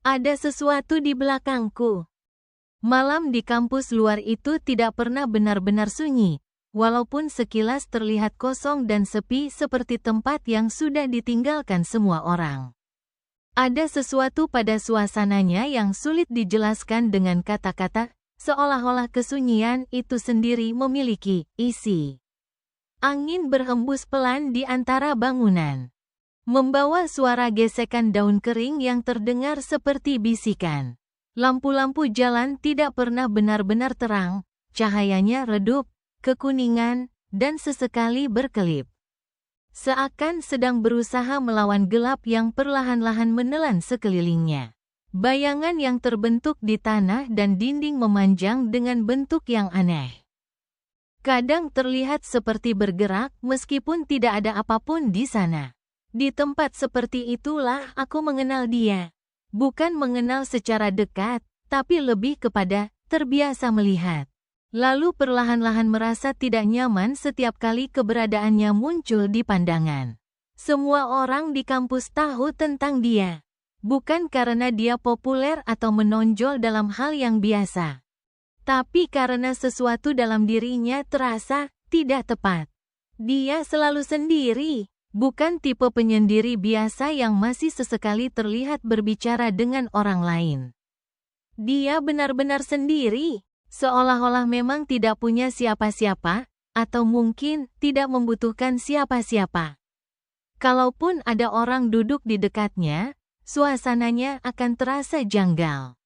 Ada sesuatu di belakangku. Malam di kampus luar itu tidak pernah benar-benar sunyi, walaupun sekilas terlihat kosong dan sepi seperti tempat yang sudah ditinggalkan semua orang. Ada sesuatu pada suasananya yang sulit dijelaskan dengan kata-kata, seolah-olah kesunyian itu sendiri memiliki isi. Angin berhembus pelan di antara bangunan, membawa suara gesekan daun kering yang terdengar seperti bisikan. Lampu-lampu jalan tidak pernah benar-benar terang, cahayanya redup, kekuningan, dan sesekali berkelip. Seakan sedang berusaha melawan gelap yang perlahan-lahan menelan sekelilingnya. Bayangan yang terbentuk di tanah dan dinding memanjang dengan bentuk yang aneh. Kadang terlihat seperti bergerak meskipun tidak ada apapun di sana. Di tempat seperti itulah aku mengenal dia. Bukan mengenal secara dekat, tapi lebih kepada terbiasa melihat. Lalu perlahan-lahan merasa tidak nyaman setiap kali keberadaannya muncul di pandangan. Semua orang di kampus tahu tentang dia. Bukan karena dia populer atau menonjol dalam hal yang biasa, tapi karena sesuatu dalam dirinya terasa tidak tepat. Dia selalu sendiri, bukan tipe penyendiri biasa yang masih sesekali terlihat berbicara dengan orang lain. Dia benar-benar sendiri, seolah-olah memang tidak punya siapa-siapa, atau mungkin tidak membutuhkan siapa-siapa. Kalaupun ada orang duduk di dekatnya, suasananya akan terasa janggal.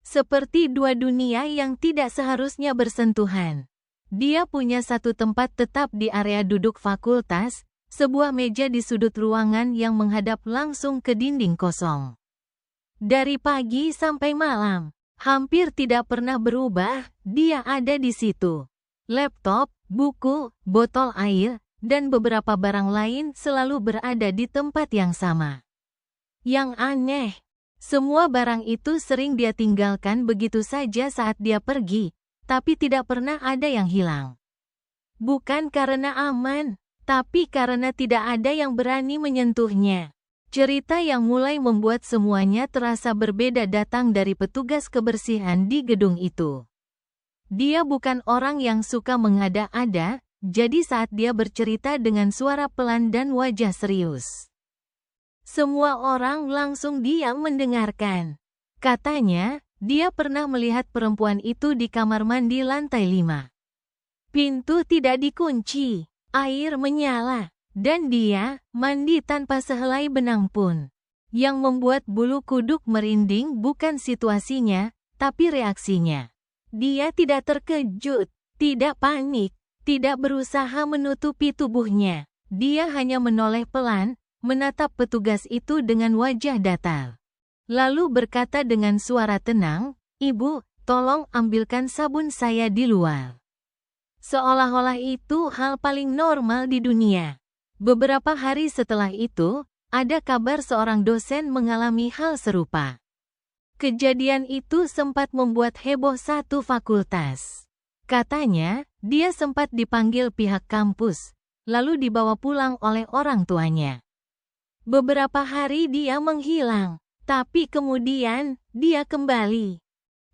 Seperti dua dunia yang tidak seharusnya bersentuhan. Dia punya satu tempat tetap di area duduk fakultas, sebuah meja di sudut ruangan yang menghadap langsung ke dinding kosong. Dari pagi sampai malam, hampir tidak pernah berubah, dia ada di situ. Laptop, buku, botol air, dan beberapa barang lain selalu berada di tempat yang sama. Yang aneh, semua barang itu sering dia tinggalkan begitu saja saat dia pergi, tapi tidak pernah ada yang hilang. Bukan karena aman, tapi karena tidak ada yang berani menyentuhnya. Cerita yang mulai membuat semuanya terasa berbeda datang dari petugas kebersihan di gedung itu. Dia bukan orang yang suka mengada-ada, jadi saat dia bercerita dengan suara pelan dan wajah serius, semua orang langsung diam mendengarkan. Katanya, dia pernah melihat perempuan itu di kamar mandi lantai 5. Pintu tidak dikunci, air menyala, dan dia mandi tanpa sehelai benang pun. Yang membuat bulu kuduk merinding bukan situasinya, tapi reaksinya. Dia tidak terkejut, tidak panik, tidak berusaha menutupi tubuhnya. Dia hanya menoleh pelan, menatap petugas itu dengan wajah datar. Lalu berkata dengan suara tenang, "Ibu, tolong ambilkan sabun saya di luar." Seolah-olah itu hal paling normal di dunia. Beberapa hari setelah itu, ada kabar seorang dosen mengalami hal serupa. Kejadian itu sempat membuat heboh satu fakultas. Katanya, dia sempat dipanggil pihak kampus, lalu dibawa pulang oleh orang tuanya. Beberapa hari dia menghilang, tapi kemudian dia kembali.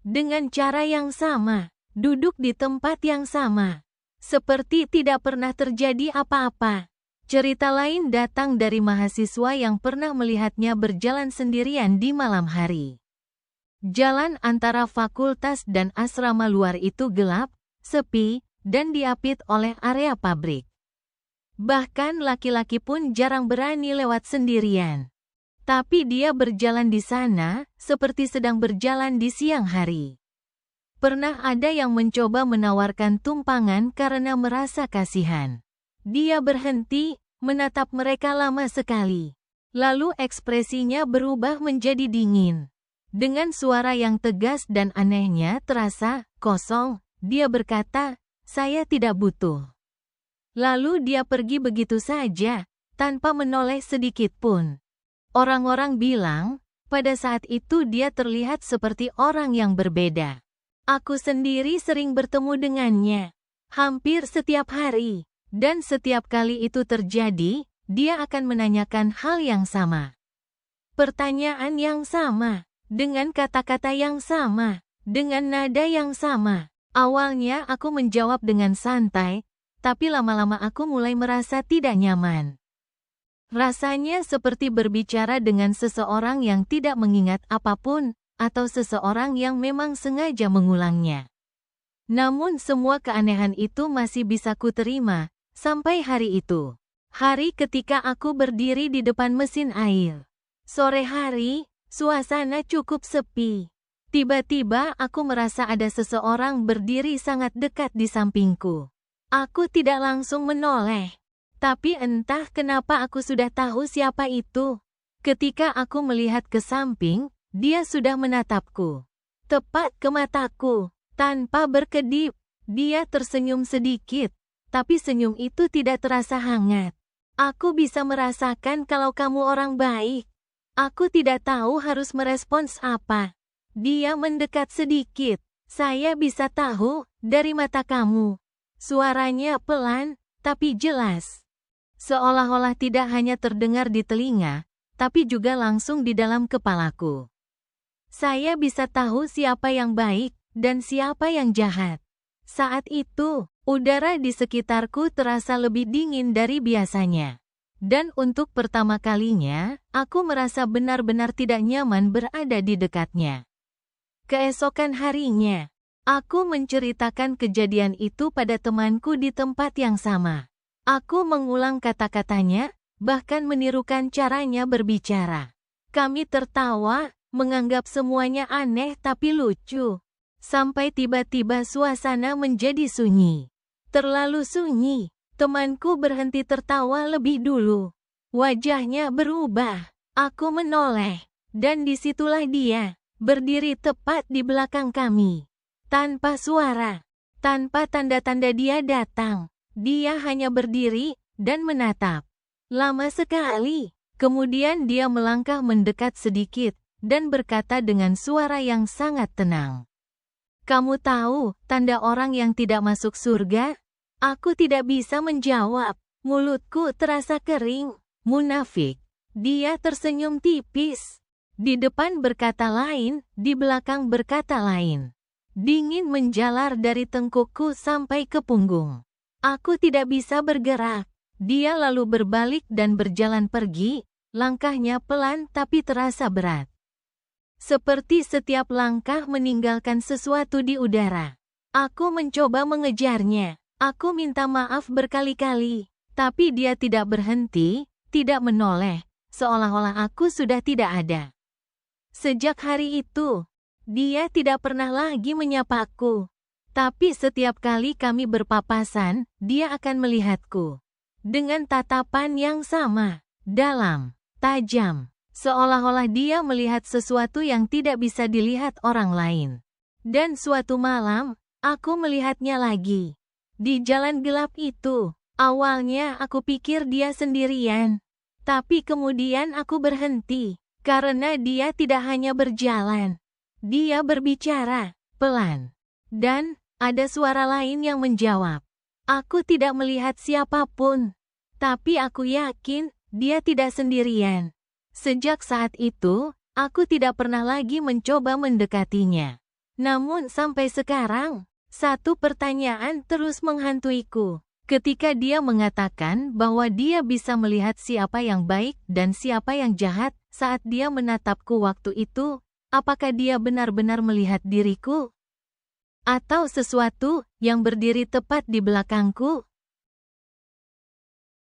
Dengan cara yang sama, duduk di tempat yang sama. Seperti tidak pernah terjadi apa-apa. Cerita lain datang dari mahasiswa yang pernah melihatnya berjalan sendirian di malam hari. Jalan antara fakultas dan asrama luar itu gelap, sepi, dan diapit oleh area pabrik. Bahkan laki-laki pun jarang berani lewat sendirian. Tapi dia berjalan di sana, seperti sedang berjalan di siang hari. Pernah ada yang mencoba menawarkan tumpangan karena merasa kasihan. Dia berhenti, menatap mereka lama sekali. Lalu ekspresinya berubah menjadi dingin. Dengan suara yang tegas dan anehnya terasa kosong, dia berkata, "Saya tidak butuh." Lalu dia pergi begitu saja, tanpa menoleh sedikit pun. Orang-orang bilang, pada saat itu dia terlihat seperti orang yang berbeda. Aku sendiri sering bertemu dengannya, hampir setiap hari, dan setiap kali itu terjadi, dia akan menanyakan hal yang sama. Pertanyaan yang sama, Dengan kata-kata yang sama, dengan nada yang sama. Awalnya aku menjawab dengan santai, tapi lama-lama aku mulai merasa tidak nyaman. Rasanya seperti berbicara dengan seseorang yang tidak mengingat apapun, atau seseorang yang memang sengaja mengulangnya. Namun semua keanehan itu masih bisa kuterima, sampai hari itu. Hari ketika aku berdiri di depan mesin air. Sore hari, suasana cukup sepi. Tiba-tiba aku merasa ada seseorang berdiri sangat dekat di sampingku. Aku tidak langsung menoleh. Tapi entah kenapa aku sudah tahu siapa itu. Ketika aku melihat ke samping, dia sudah menatapku. Tepat ke mataku, tanpa berkedip. Dia tersenyum sedikit, tapi senyum itu tidak terasa hangat. Aku bisa merasakan kalau kamu orang baik. Aku tidak tahu harus merespons apa. Dia mendekat sedikit. Saya bisa tahu dari mata kamu. Suaranya pelan, tapi jelas. Seolah-olah tidak hanya terdengar di telinga, tapi juga langsung di dalam kepalaku. Saya bisa tahu siapa yang baik dan siapa yang jahat. Saat itu, udara di sekitarku terasa lebih dingin dari biasanya. Dan untuk pertama kalinya, aku merasa benar-benar tidak nyaman berada di dekatnya. Keesokan harinya, aku menceritakan kejadian itu pada temanku di tempat yang sama. Aku mengulang kata-katanya, bahkan menirukan caranya berbicara. Kami tertawa, menganggap semuanya aneh tapi lucu. Sampai tiba-tiba suasana menjadi sunyi. Terlalu sunyi, temanku berhenti tertawa lebih dulu. Wajahnya berubah. Aku menoleh, dan disitulah dia, berdiri tepat di belakang kami. Tanpa suara, tanpa tanda-tanda dia datang. Dia hanya berdiri dan menatap. Lama sekali. Kemudian dia melangkah mendekat sedikit dan berkata dengan suara yang sangat tenang. Kamu tahu tanda orang yang tidak masuk surga? Aku tidak bisa menjawab. Mulutku terasa kering. Munafik. Dia tersenyum tipis. Di depan berkata lain, di belakang berkata lain. Dingin menjalar dari tengkukku sampai ke punggung. Aku tidak bisa bergerak. Dia lalu berbalik dan berjalan pergi. Langkahnya pelan tapi terasa berat. Seperti setiap langkah meninggalkan sesuatu di udara. Aku mencoba mengejarnya. Aku minta maaf berkali-kali. Tapi dia tidak berhenti, tidak menoleh. Seolah-olah aku sudah tidak ada. Sejak hari itu, dia tidak pernah lagi menyapaku. Tapi setiap kali kami berpapasan, dia akan melihatku. Dengan tatapan yang sama, dalam, tajam. Seolah-olah dia melihat sesuatu yang tidak bisa dilihat orang lain. Dan suatu malam, aku melihatnya lagi. Di jalan gelap itu, awalnya aku pikir dia sendirian. Tapi kemudian aku berhenti, karena dia tidak hanya berjalan. Dia berbicara, pelan. Dan, ada suara lain yang menjawab. Aku tidak melihat siapapun. Tapi aku yakin, dia tidak sendirian. Sejak saat itu, aku tidak pernah lagi mencoba mendekatinya. Namun sampai sekarang, satu pertanyaan terus menghantuiku. Ketika dia mengatakan bahwa dia bisa melihat siapa yang baik dan siapa yang jahat saat dia menatapku waktu itu, apakah dia benar-benar melihat diriku? Atau sesuatu yang berdiri tepat di belakangku?